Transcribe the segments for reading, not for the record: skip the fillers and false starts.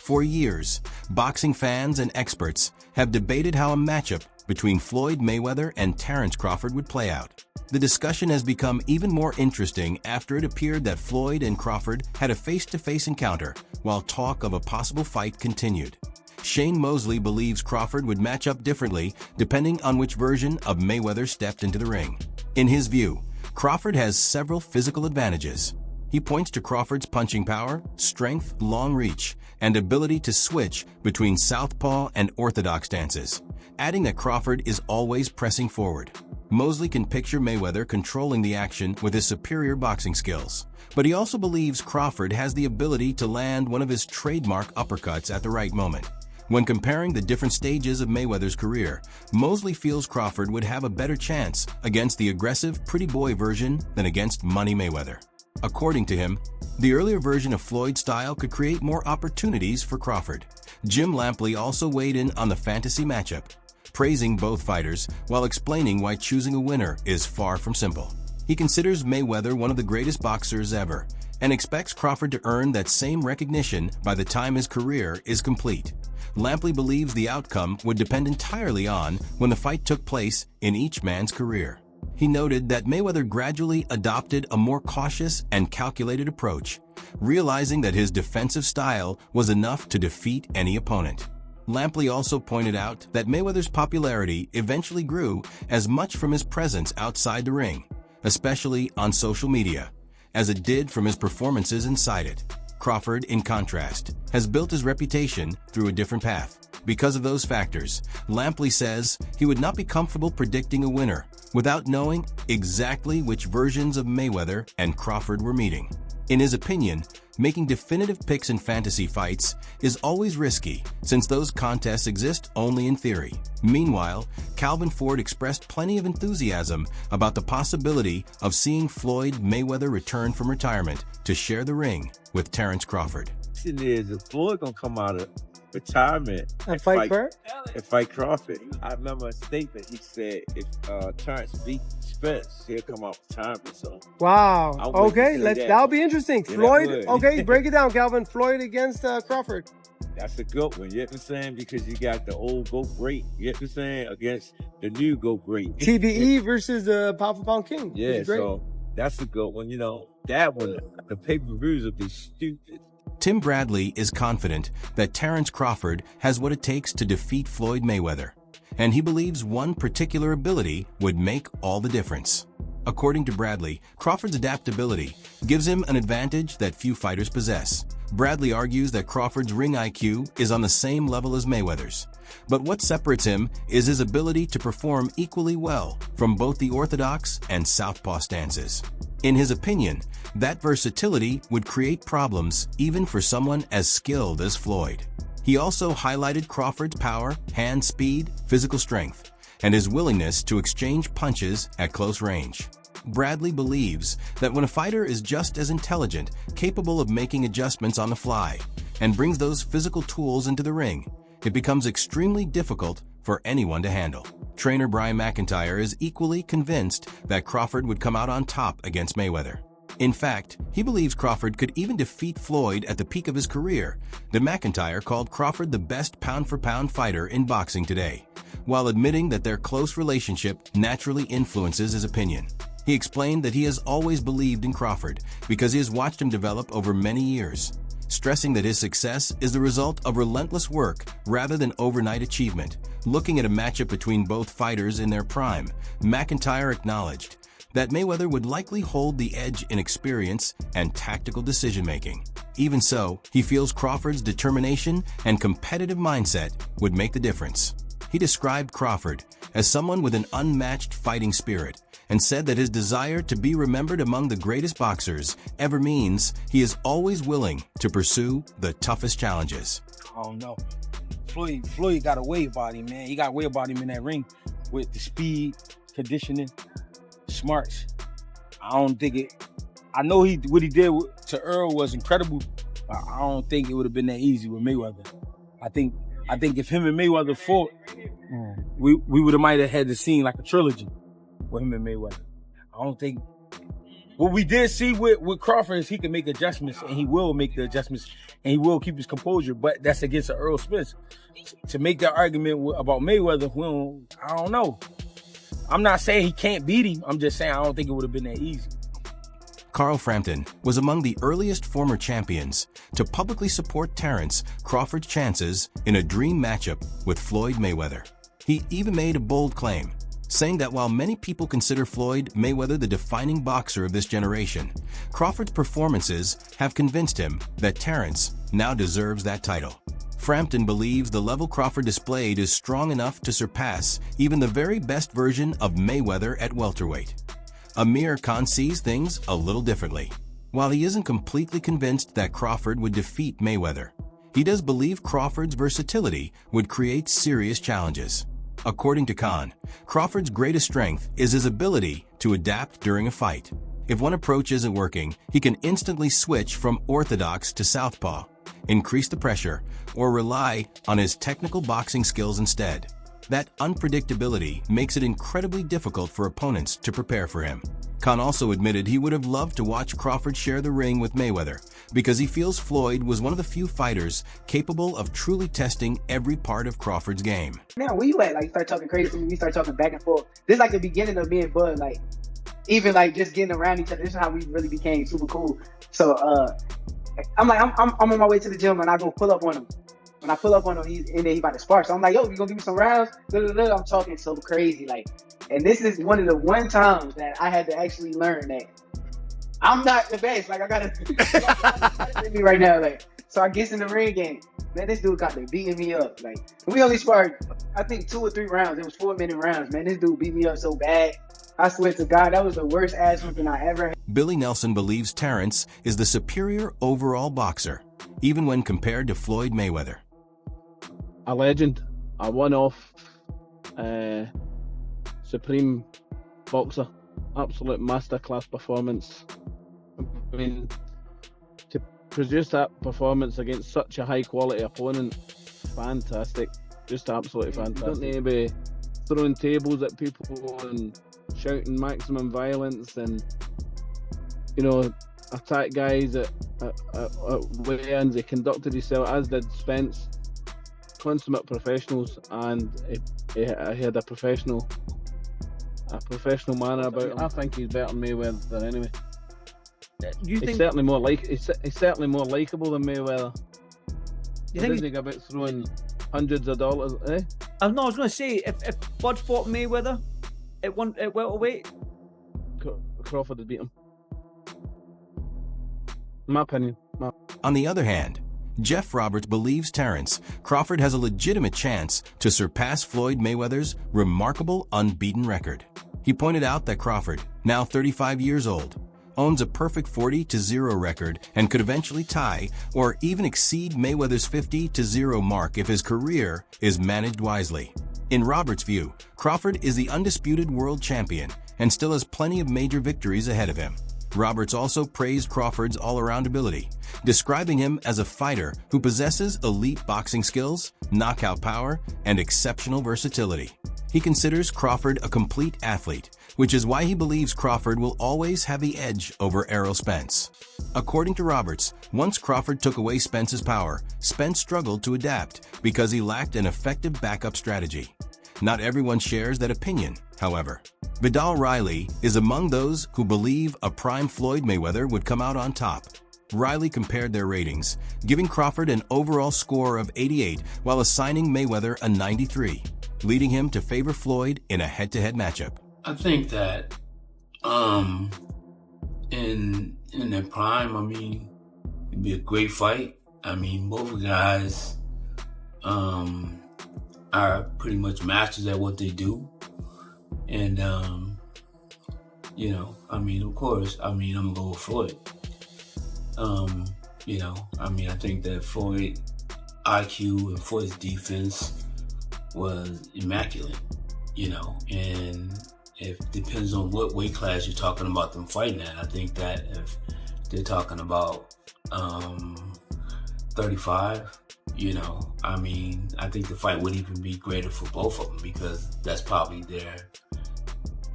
For years, boxing fans and experts have debated how a matchup between Floyd Mayweather and Terence Crawford would play out. The discussion has become even more interesting after it appeared that Floyd and Crawford had a face-to-face encounter, while talk of a possible fight continued. Shane Mosley believes Crawford would match up differently depending on which version of Mayweather stepped into the ring. In his view, Crawford has several physical advantages. He points to Crawford's punching power, strength, long reach, and ability to switch between southpaw and orthodox stances, adding that Crawford is always pressing forward. Mosley can picture Mayweather controlling the action with his superior boxing skills, but he also believes Crawford has the ability to land one of his trademark uppercuts at the right moment. When comparing the different stages of Mayweather's career, Mosley feels Crawford would have a better chance against the aggressive, pretty boy version than against Money Mayweather. According to him, the earlier version of Floyd's style could create more opportunities for Crawford. Jim Lampley also weighed in on the fantasy matchup, praising both fighters while explaining why choosing a winner is far from simple. He considers Mayweather one of the greatest boxers ever and expects Crawford to earn that same recognition by the time his career is complete. Lampley believes the outcome would depend entirely on when the fight took place in each man's career. He noted that Mayweather gradually adopted a more cautious and calculated approach, realizing that his defensive style was enough to defeat any opponent. Lampley also pointed out that Mayweather's popularity eventually grew as much from his presence outside the ring, especially on social media, as it did from his performances inside it. Crawford, in contrast, has built his reputation through a different path. Because of those factors, Lampley says he would not be comfortable predicting a winner without knowing exactly which versions of Mayweather and Crawford were meeting. In his opinion, making definitive picks in fantasy fights is always risky since those contests exist only in theory. Meanwhile, Calvin Ford expressed plenty of enthusiasm about the possibility of seeing Floyd Mayweather return from retirement to share the ring with Terence Crawford. The question is, if Floyd gonna come out of retirement and fight Crawford? I remember a statement he said, if Terence beat Spence, he'll come out retirement. So wow. Okay, that'll be interesting. Yeah, Floyd. Okay, break it down, Calvin. Floyd against Crawford. That's a good one, you know what I'm saying? Because you got the old GOAT great, you know what I'm saying, against the new GOAT great. TBE versus the Pound for Pound King. Yeah, so that's a good one. You know, that one, the pay-per-views would be stupid. Tim Bradley is confident that Terence Crawford has what it takes to defeat Floyd Mayweather, and he believes one particular ability would make all the difference. According to Bradley, Crawford's adaptability gives him an advantage that few fighters possess. Bradley argues that Crawford's ring IQ is on the same level as Mayweather's, but what separates him is his ability to perform equally well from both the orthodox and southpaw stances. In his opinion, that versatility would create problems even for someone as skilled as Floyd. He also highlighted Crawford's power, hand speed, physical strength, and his willingness to exchange punches at close range. Bradley believes that when a fighter is just as intelligent, capable of making adjustments on the fly, and brings those physical tools into the ring, it becomes extremely difficult for anyone to handle. Trainer Brian McIntyre is equally convinced that Crawford would come out on top against Mayweather. In fact, he believes Crawford could even defeat Floyd at the peak of his career. The McIntyre called Crawford the best pound-for-pound fighter in boxing today, while admitting that their close relationship naturally influences his opinion. He explained that he has always believed in Crawford because he has watched him develop over many years, stressing that his success is the result of relentless work rather than overnight achievement. Looking at a matchup between both fighters in their prime, McIntyre acknowledged that Mayweather would likely hold the edge in experience and tactical decision-making. Even so, he feels Crawford's determination and competitive mindset would make the difference. He described Crawford as someone with an unmatched fighting spirit and said that his desire to be remembered among the greatest boxers ever means he is always willing to pursue the toughest challenges. I don't know. Floyd got a way about him, man. He got a way about him in that ring with the speed, conditioning, smarts. I don't think it. I know what he did to Earl was incredible, but I don't think it would have been that easy with Mayweather. I think if him and Mayweather fought, we would have might have had to scene like a trilogy with him and Mayweather. I don't think What we did see with Crawford is he can make adjustments, and he will make the adjustments, and he will keep his composure. But that's against Earl Spence. To make that argument about Mayweather, I don't know. I'm not saying he can't beat him. I'm just saying I don't think it would have been that easy. Carl Frampton was among the earliest former champions to publicly support Terence Crawford's chances in a dream matchup with Floyd Mayweather. He even made a bold claim, saying that while many people consider Floyd Mayweather the defining boxer of this generation, Crawford's performances have convinced him that Terence now deserves that title. Frampton believes the level Crawford displayed is strong enough to surpass even the very best version of Mayweather at welterweight. Amir Khan sees things a little differently. While he isn't completely convinced that Crawford would defeat Mayweather, he does believe Crawford's versatility would create serious challenges. According to Khan, Crawford's greatest strength is his ability to adapt during a fight. If one approach isn't working, he can instantly switch from orthodox to southpaw, increase the pressure, or rely on his technical boxing skills instead. That unpredictability makes it incredibly difficult for opponents to prepare for him. Khan also admitted he would have loved to watch Crawford share the ring with Mayweather because he feels Floyd was one of the few fighters capable of truly testing every part of Crawford's game. Now, where you at? Like, start talking crazy to me, we start talking back and forth. This is like the beginning of me and Bud, like, even like just getting around each other. This is how we really became super cool. So, I'm on my way to the gym and I go pull up on him. When I pull up on him, he's about to spark. So I'm like, yo, you gonna give me some rounds? I'm talking so crazy, like, and this is one of the one times that I had to actually learn that I'm not the best. Like, I gotta me right now. Like, so I get in the ring and man, this dude got me beating me up. Like, we only sparred, I think 2 or 3 rounds. It was 4-minute rounds. Man, this dude beat me up so bad. I swear to God, that was the worst ass whooping I ever had. Billy Nelson believes Terence is the superior overall boxer, even when compared to Floyd Mayweather. A legend, a one-off, supreme boxer, absolute masterclass performance. I mean, to produce that performance against such a high-quality opponent, fantastic, just absolutely fantastic. You don't need to be throwing tables at people and shouting maximum violence and, you know, attack guys at weigh-ins. He conducted himself, as did Spence. Consummate professionals, and he had a professional manner about him. I think he's better than Mayweather anyway. He's certainly more likable than Mayweather. You think he's about throwing hundreds of dollars? Eh? I was going to say, if Bud fought Mayweather at welterweight, Crawford would beat him. In my opinion. On the other hand, Jeff Roberts believes Terence Crawford has a legitimate chance to surpass Floyd Mayweather's remarkable unbeaten record. He pointed out that Crawford, now 35 years old, owns a perfect 40-0 record and could eventually tie or even exceed Mayweather's 50-0 mark if his career is managed wisely. In Roberts' view, Crawford is the undisputed world champion and still has plenty of major victories ahead of him. Roberts also praised Crawford's all-around ability, describing him as a fighter who possesses elite boxing skills, knockout power, and exceptional versatility. He considers Crawford a complete athlete, which is why he believes Crawford will always have the edge over Errol Spence. According to Roberts, once Crawford took away Spence's power, Spence struggled to adapt because he lacked an effective backup strategy. Not everyone shares that opinion, however. Vidal Riley is among those who believe a prime Floyd Mayweather would come out on top. Riley compared their ratings, giving Crawford an overall score of 88 while assigning Mayweather a 93, leading him to favor Floyd in a head-to-head matchup. I think that in their prime, I mean, it'd be a great fight. I mean, both guys are pretty much masters at what they do. And, you know, I mean, of course, I mean, I'm gonna go with Floyd. You know, I mean, I think that Floyd IQ and Floyd's defense was immaculate, you know, and it depends on what weight class you're talking about them fighting at. I think that if they're talking about 35, you know, I mean, I think the fight would even be greater for both of them because that's probably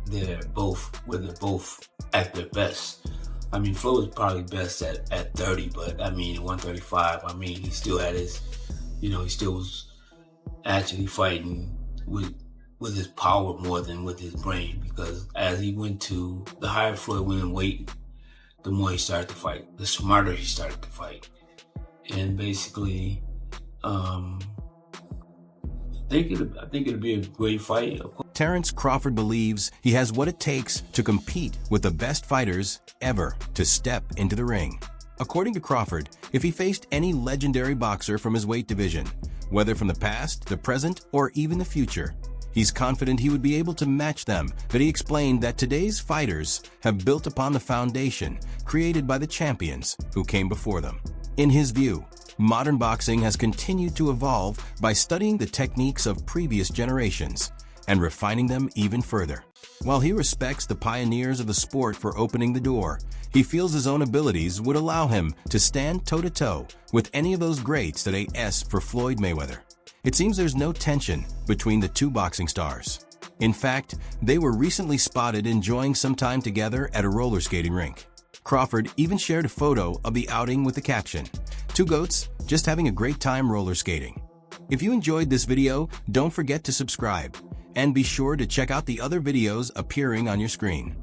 they're both at their best. I mean, Floyd was probably best at 30, but I mean, 135, I mean, he still had his, he still was actually fighting with his power more than with his brain, because as he went to, the higher Floyd went in weight, the more he started to fight, the smarter he started to fight. And basically, I think it'll be a great fight. Terence Crawford believes he has what it takes to compete with the best fighters ever to step into the ring. According to Crawford, if he faced any legendary boxer from his weight division, whether from the past, the present, or even the future, he's confident he would be able to match them, but he explained that today's fighters have built upon the foundation created by the champions who came before them. In his view, modern boxing has continued to evolve by studying the techniques of previous generations and refining them even further. While he respects the pioneers of the sport for opening the door, he feels his own abilities would allow him to stand toe-to-toe with any of those greats that S for Floyd Mayweather. It seems there's no tension between the two boxing stars. In fact, they were recently spotted enjoying some time together at a roller skating rink. Crawford even shared a photo of the outing with the caption, "Two goats just having a great time roller skating." If you enjoyed this video, don't forget to subscribe and be sure to check out the other videos appearing on your screen.